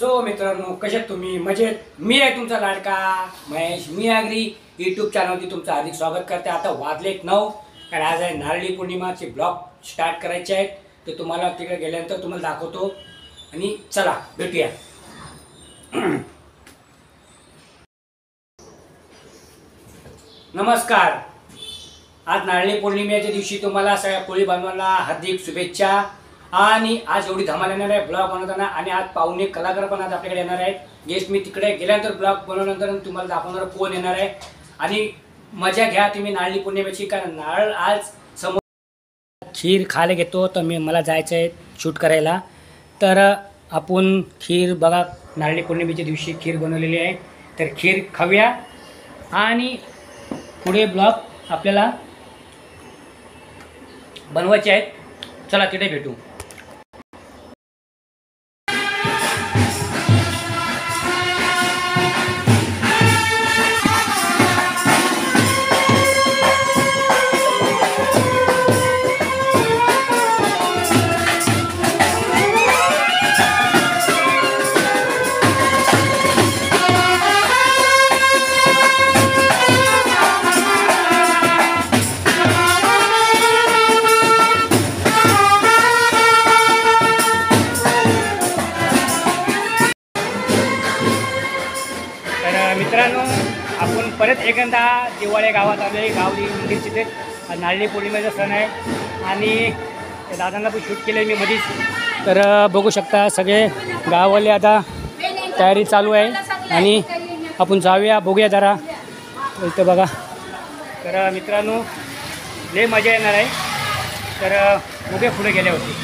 So मित्रांनो, कसे तुम्ही? मजेत? मी आहे तुमचा लाडका महेश मी आगरी यूट्यूब चॅनलवरती तुमचं हार्दिक स्वागत करते। आता वाजलेत 9 आणि आज आहे नारळी पौर्णिमाचे ब्लॉग स्टार्ट करायचे आहेत, तर तुम्हाला तिकडे गेल्यानंतर तुम्हाला दाखवतो आणि चला भेटूया। नमस्कार। आज नारळी पौर्णिमेच्या दिवशी तुम्हाला सगळ्या कोळी बांधवांना हार्दिक शुभेच्छा। आणि आज एवढी धमाल येणार आहे ब्लॉग बनवताना, आणि आज पाहुणे कलाकार पण आज आपल्याकडे येणार आहेत। गेस्ट मी तिकडे गेल्यानंतर ब्लॉग बनवल्यानंतर तुम्हाला दाखवणार कोण येणार आहे, आणि मजा घ्या तुम्ही नारळी पौर्णिमेची। कारण नारळ आज समोर खीर खायला घेतो, तर मला जायचं आहे शूट करायला। तर आपण खीर बघा, नारळी पौर्णिमेच्या दिवशी खीर बनवलेली आहे, तर खीर खाऊया आणि पुढे ब्लॉग आपल्याला बनवायचे आहेत। चला तिथे भेटू। मित्रांनो, आपण परत एकदा दिवाळे गावात आलो आहे। गावली मंदिर तिथे नारळी पौर्णिमेचा सण आहे, आणि दादांना पण शूट केलं आहे मी मध्येच। तर बघू शकता सगळे गाववाले आता तयारी चालू आहे, आणि आपण जाऊया बघूया जरा इथं बघा। तर मित्रांनो, लय मजा येणार आहे, तर बघूया पुढे गेल्यावरती।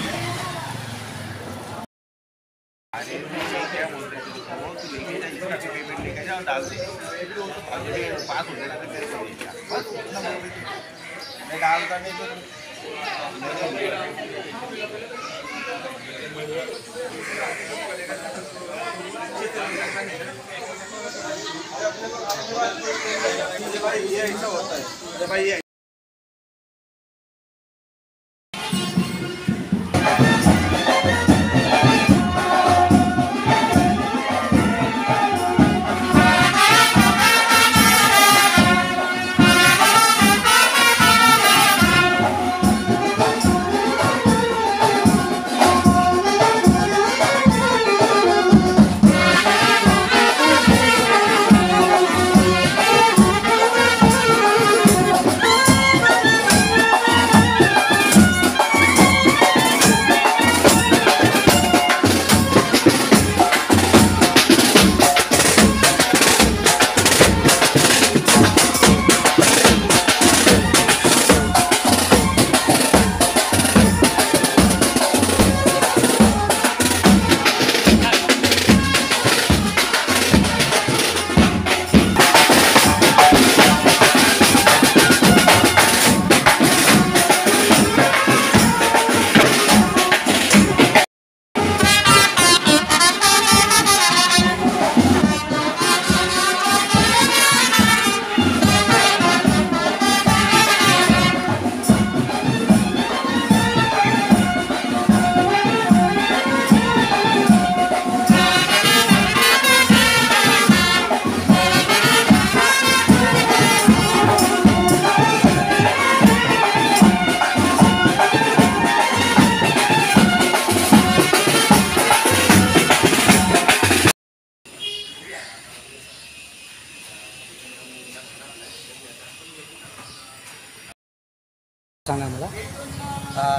सांगा मला।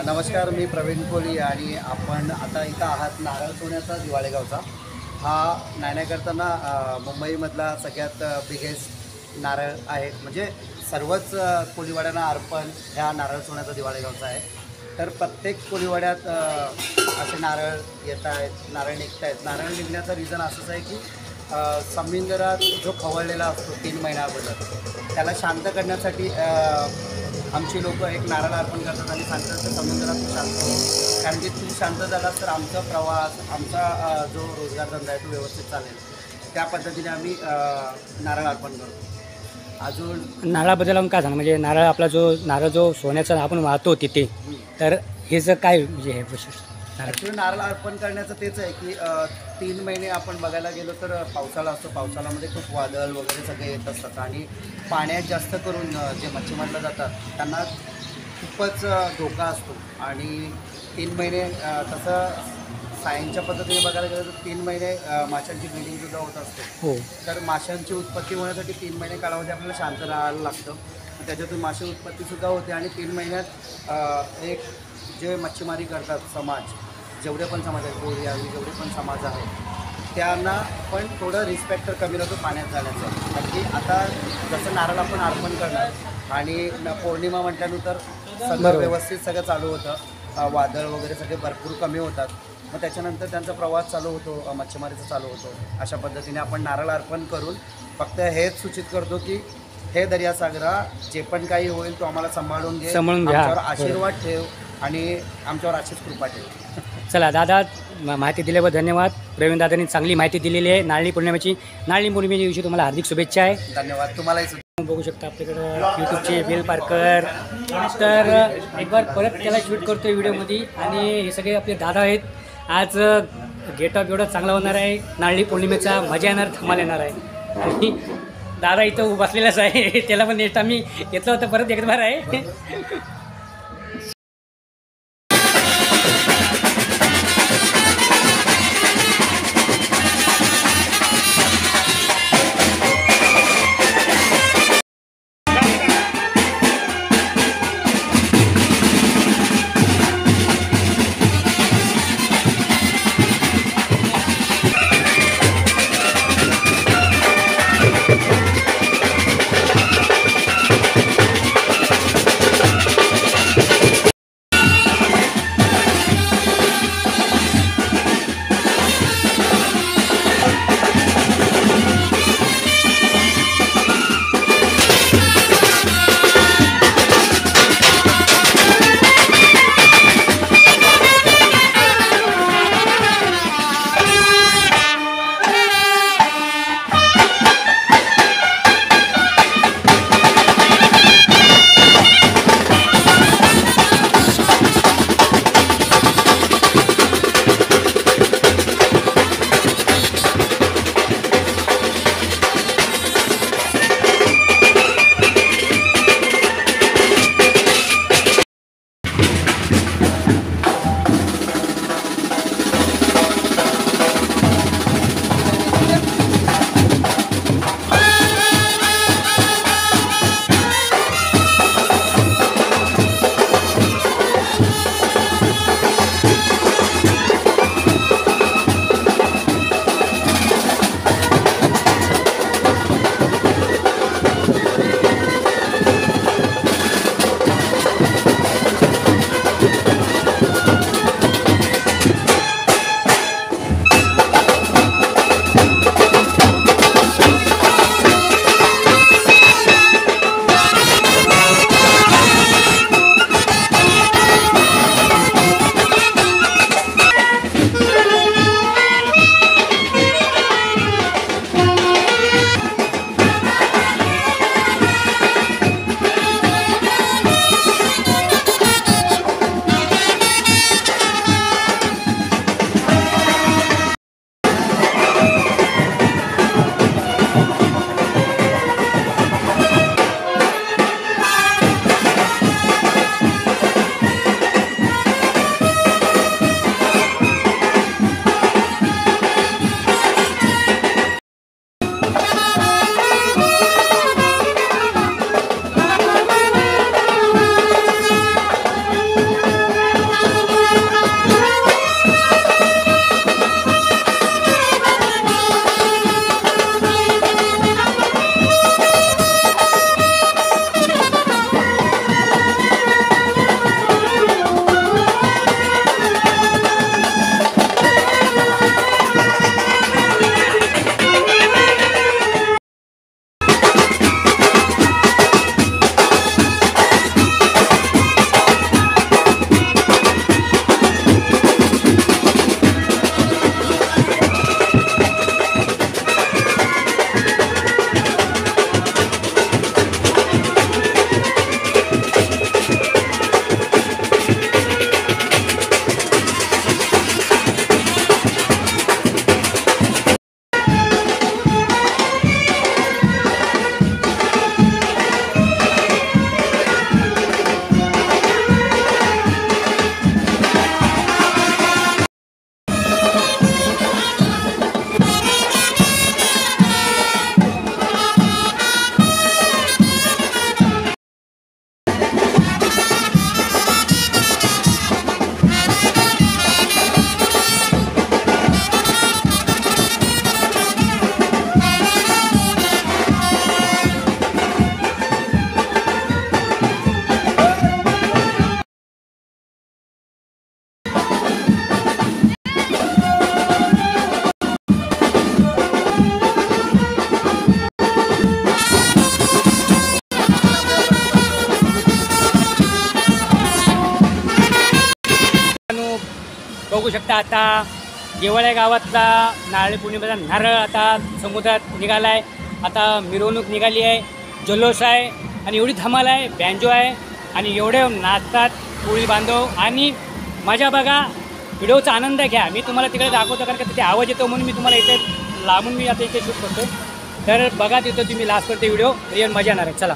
नमस्कार, मी प्रवीण कोळी, आणि आपण आता इथं आहात नारळ सोन्याचा दिवाळेगावचा। हा नाण्या करताना मुंबईमधला सगळ्यात बिगेस्ट नारळ आहे, म्हणजे सर्वच कोळीवाड्यांना अर्पण ह्या नारळ सोन्याचा दिवाळेगावचा आहे। तर प्रत्येक कोळीवाड्यात असे नारळ येत आहेत, नारळ निघत आहेत। नारळ निघण्याचं रिझन असंच आहे की समुद्रात जो खवळलेला असतो 3 महिन्या अगोदर, त्याला शांत करण्यासाठी आमची लोक एक नारळ अर्पण करतात आणि सांगतात की समुद्रात तू शांत हो, कारण की तू शांत झालास तर आमचा प्रवास, आमचा जो रोजगार धंदा आहे तो व्यवस्थित चालेल। त्या पद्धतीने आम्ही नारळ अर्पण करतो। अजून नारळाबद्दल काय सांगा, म्हणजे नारळ आपला जो नारळ जो सोन्याचा आपण वाहतो तिथे, तर हे जर काय म्हणजे हे विशेष ॲक्च्युली नारळ अर्पण करण्याचं तेच आहे की 3 महिने आपण बघायला गेलो तर पावसाळा असतो, पावसाळ्यामध्ये खूप वादळ वगैरे सगळे येत असतात आणि पाण्यात जास्त करून जे मच्छीमारला जातात त्यांना खूपच धोका असतो आणि 3 महिने तसं सायन्सच्या पद्धतीने बघायला गेलं तर 3 महिने माशांची ब्रीडिंगसुद्धा होत असते. हो. तर माशांची उत्पत्ती होण्यासाठी 3 महिने कालावधी आपल्याला शांत राहायला लागतं. त्याच्यातून मासे उत्पत्तीसुद्धा होते आणि 3 महिन्यात एक जे मच्छीमारी करतात समाज, जेवढे पण समाज आहेत, कोळी आदी जेवढे पण समाज आहेत त्यांना पण थोडं रिस्पेक्ट तर कमी राहतो पाण्यात जाण्याचं. अगदी आता जसं नारळ आपण अर्पण करणार आणि पौर्णिमा म्हटल्यानंतर सगळं व्यवस्थित सगळं चालू होतं, वादळ वगैरे सगळे भरपूर कमी होतात. मग त्याच्यानंतर त्यांचा प्रवास चालू होतो, मच्छीमारीचा चालू होतो. अशा पद्धतीने आपण नारळ अर्पण करून फक्त हेच सूचित करतो की हे दर्यासागरा जे पण काही होईल तो आम्हाला सांभाळून घे, आमच्यावर आशीर्वाद ठेव आणि आमच्यावर अशीच कृपा ठेव. चला दादा, माहिती दिल्याबद्दल धन्यवाद. प्रवीण दादांनी चांगली माहिती दिलेली आहे. नारळी पौर्णिमेच्या दिवशी तुम्हाला हार्दिक शुभेच्छा आहे. धन्यवाद तुम्हालाही सुद्धा. बघू शकता आपल्याकडं यूट्यूबचे बेल पारकर. तर एक बार परत त्याला शूट करतो आहे व्हिडिओमध्ये आणि हे सगळे आपले दादा आहेत. आज गेटअप एवढा चांगला होणार आहे, नारळी पौर्णिमेचा मजा येणार, धमाल येणार आहे. आणि दादा इथं बसलेलाच आहे, त्याला पण नेक्स्ट आम्ही घेतलं होतं, परत एक बार आहे. बघू शकता आता देवळ्या गावातला नारळी पौर्णिमेचा नारळ आता समुद्रात निघाला आहे. आता मिरवणूक निघाली आहे, जल्लोष आहे आणि एवढी धमाल आहे, बँजो आहे आणि एवढे नाचतात कोळी बांधव आणि मजा बघा. व्हिडिओचा आनंद घ्या. मी तुम्हाला तिकडे दाखवतो कारण का तिथे आवाज येतो म्हणून मी तुम्हाला इथे लांबून मी आता इथे शूट करतो. तर बघा तिथं तुम्ही लास्टपर्यंत व्हिडिओ रिअल मजा येणार आहे. चला.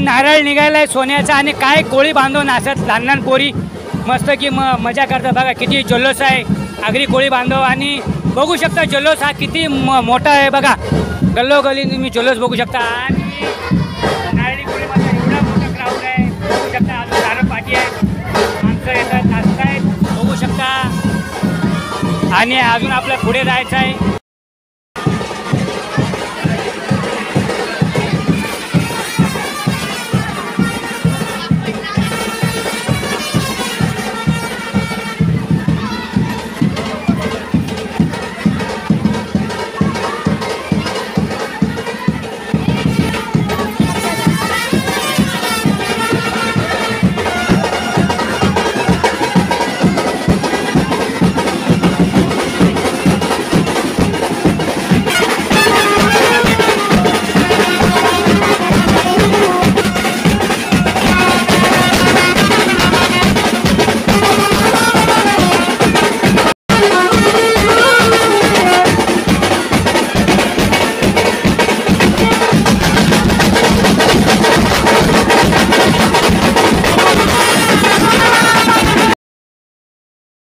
नारळ निघालाय सोन्याचा आणि काय कोळी बांधव नाचत लहान लहान पोरी मस्त की मजा करतात बघा. किती जल्लोष आहे आगरी कोळी बांधव आणि बघू शकता जल्लोष हा किती मोठा आहे बघा. गल्लोगल्ली तुम्ही जल्लोष बघू शकता आणि नारळी कोळीमध्ये एवढा मोठा क्राऊड आहे बघू शकता. अजून नारळ पाठी आहे माणसं येतात नाचत आहेत बघू शकता आणि अजून आपल्या पुढे जायचं आहे.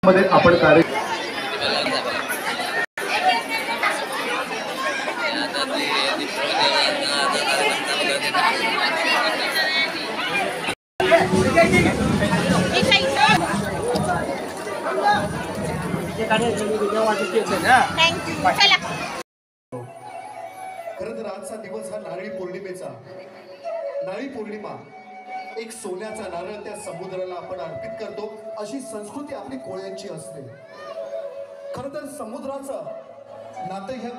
मध्ये आपण कार्य खरं तर आजचा दिवस हा नारळी पौर्णिमेचा. नारळी पौर्णिमा एक सोन्याचा नारळ त्या समुद्राला आपण अर्पित करतो अशी संस्कृती आपली कोळ्यांची असते. खरं तर समुद्राचं नातं ह्या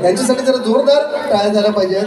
यांच्यासाठी जरा जोरदार टाळ्या झाल्या पाहिजेत.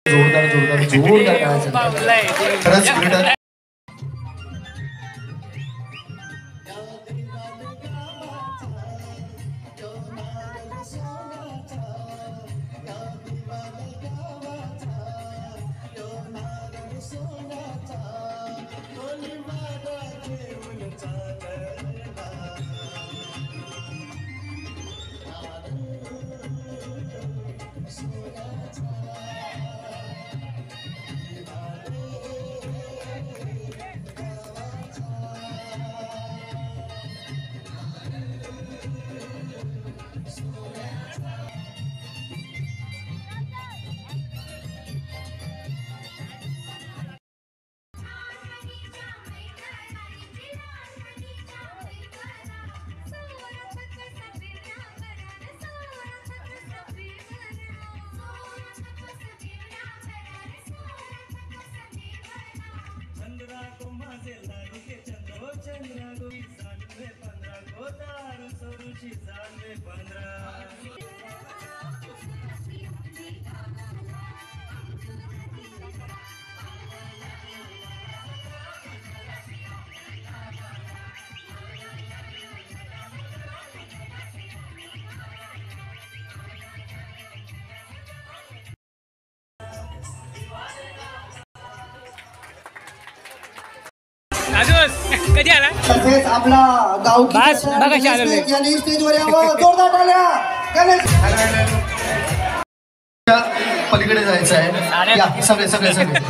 जोरदार जोरदार जोरदार खरंच कधी आला तसेच आपला गावकी बस, बघा चालू आहे. यांनी स्टेजवर यावं. जोरदार टाळ्या. गणेश पलीकडे जायचं आहे. या सगळे सगळे सगळे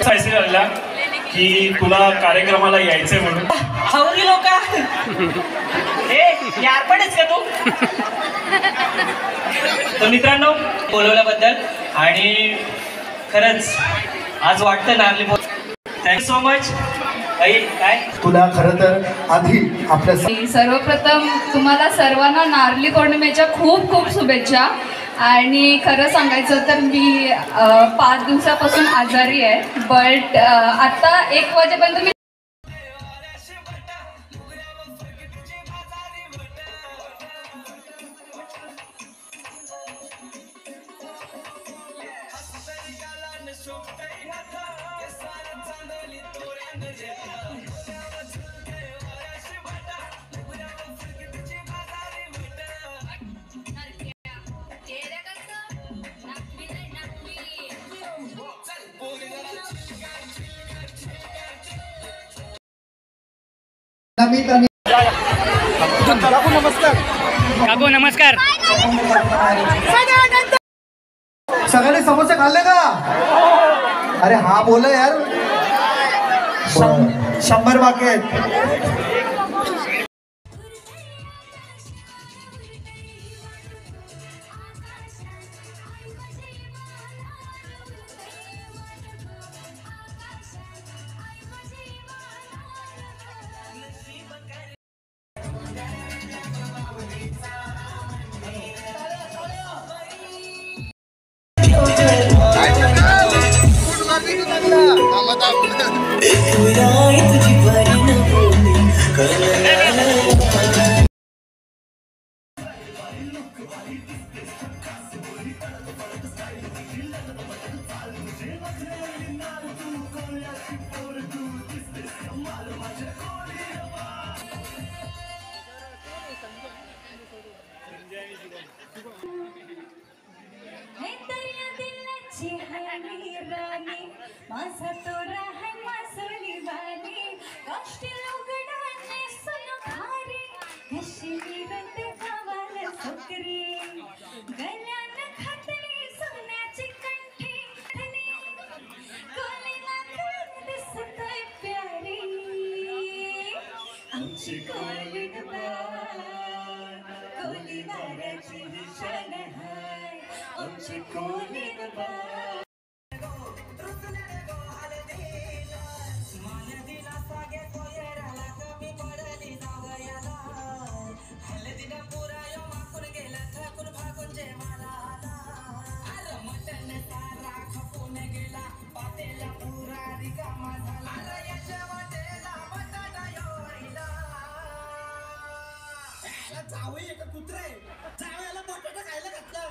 मेसेज आलेला की तुला कार्यक्रमाला यायचंय म्हणून. हवरी लोक हे यार पण आहेस का तू? तर मित्रांनो बोलवल्याबद्दल आणि खरंच आज वाटतं नारली थँक्यू सो मच. काय तुला खरं तर आधी आपल्या सर्वप्रथम तुम्हाला सर्वांना नारळी पौर्णिमेच्या खूप खूप शुभेच्छा. आणि खरं सांगायचं तर मी 5 दिवसापासून आजारी आहे. बट आता 1 वाजेपर्यंत मी काकू नमस्कार. सगळ्यांनी समोसे खाल्ले का? अरे हा बोला यार. 100 बाकी आहेत. माझा तोरा है मासोली वाली कष्ट लोगडाने सुनखारी कश्मीरात गावाला सुकरी गल्यान खातली सोन्याची कंठी कोलीला दिसतोय प्यारी आमची कोलीवाराची निशाण हाय आमची कोलीवा. कुत्रे जावयाला बटाटा खायला घातलं.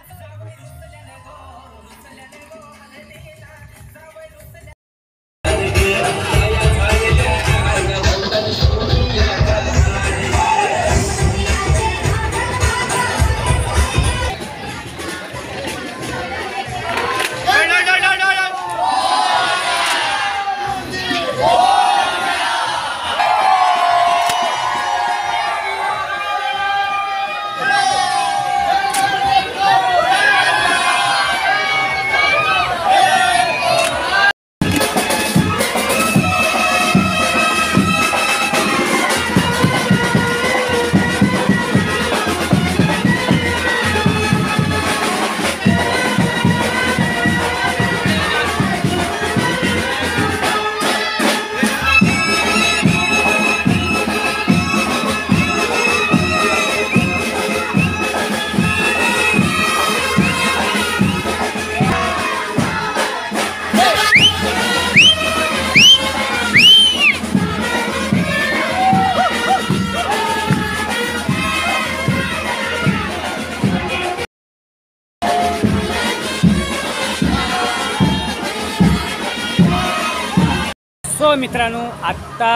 सो मित्रांनो, आत्ता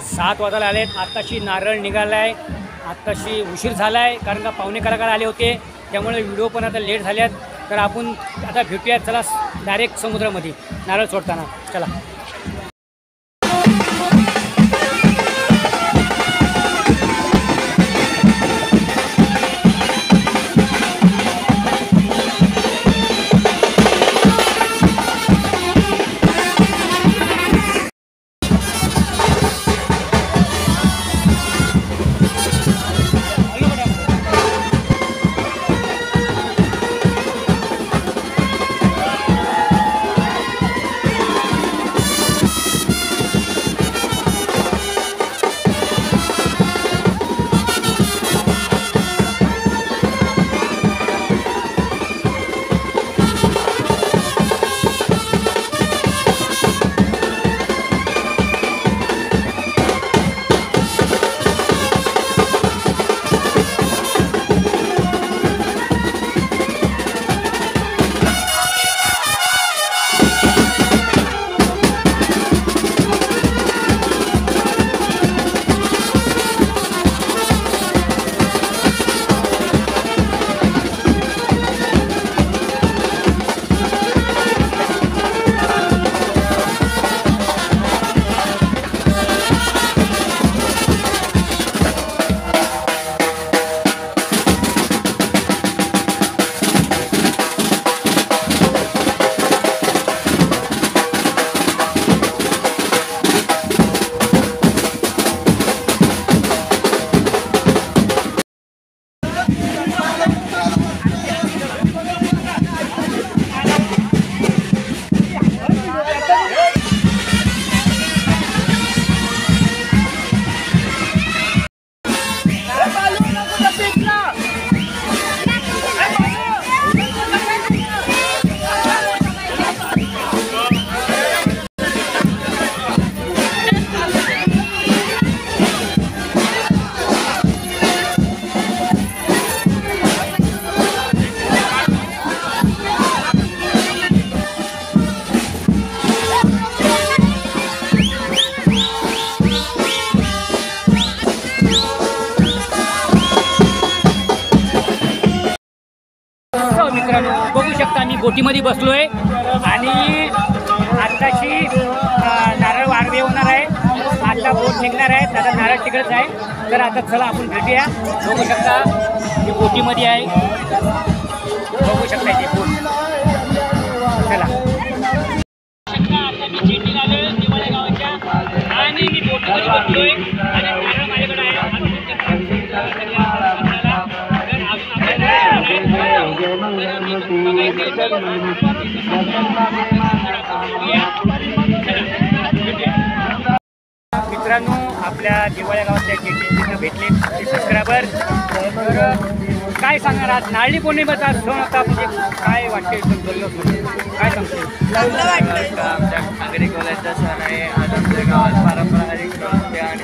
7 वाजायला आलेत. आत्ताशी नारळ निघाला आहे. आत्ताशी उशीर झाला आहे कारण का पाहुणे कलाकार आले होते, त्यामुळे व्हिडिओ पण आता लेट झाल्यात. तर आपण आता भेटूयात चला डायरेक्ट समुद्रामध्ये नारळ सोडताना. चला. मित्रांनो, बघू शकता मी बोटीमध्ये बसलोय आणि आत्ताशी नारळ वाढवे होणार आहे. आता बोट निघणार आहे, आता नारळ तिकडच आहे. तर आता चला आपण भेटूया. बघू शकता मी बोटीमध्ये आहे. बघू शकता ते बोट. चला. आता मी चेंडी आलोय दिवाळी गावाच्या आणि मी बोटीमध्ये बसलोय आणि नारळ माझ्याकडे आहे. मित्रांनो, आपल्या दिवाळ्या गावातल्या जेटीला भेटले सबस्क्रायबर. तर काय सांगणार, आज नारळी पौर्णिमेचा सण होता, म्हणजे काय वाटते काय सांगतो? चांगलं वाटतं. आमच्या नागरिकवाल्याचा सण आहे. आज आमच्या गावात पारंपरिक नृत्य आणि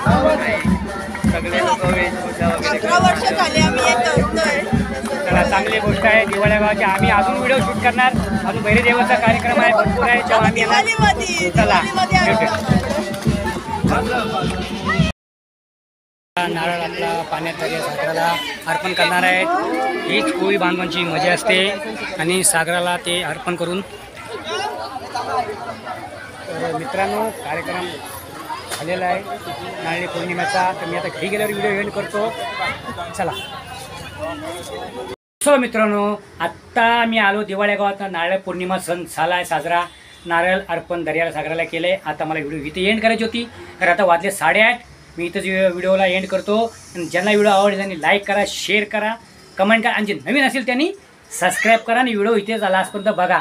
सगळे लोक वेशभूषा वगैरे 11 वर्ष झाले आम्ही हे करतोय. चला, चांगली गोष्ट आहे. दिवाळ्या गावाची आम्ही अजून व्हिडिओ शूट करणार. अजून भैरदेवाचा कार्यक्रम आहे, भरपूर आहे. तेव्हा आम्ही चला नारळ आपला पाण्यात सागराला अर्पण करणार आहेत. हीच कोळी बांधवांची मजा असते आणि सागराला ते अर्पण करून. तर मित्रांनो, कार्यक्रम झालेला आहे नारळी पौर्णिमेचा. तर मी आता घरी गेल्यावर व्हिडिओ एंड करतो. चला. सो मित्रांनो, आत्ता मी आलो दिवाळ्या गावात. नारळ पौर्णिमा सण झाला आहे साजरा. नारळ अर्पण दर्याला सागराला केलं आहे. आता मला व्हिडिओ इथे एंड करायची होती, तर आता वाजले 8:30. मी इथंच व्हिडिओला एंड करतो. आणि ज्यांना व्हिडिओ आवडले त्यांनी लाईक करा, शेअर करा, कमेंट करा आणि जे नवीन असेल त्यांनी सबस्क्राईब करा आणि व्हिडिओ इथेच आला आजपर्यंत बघा.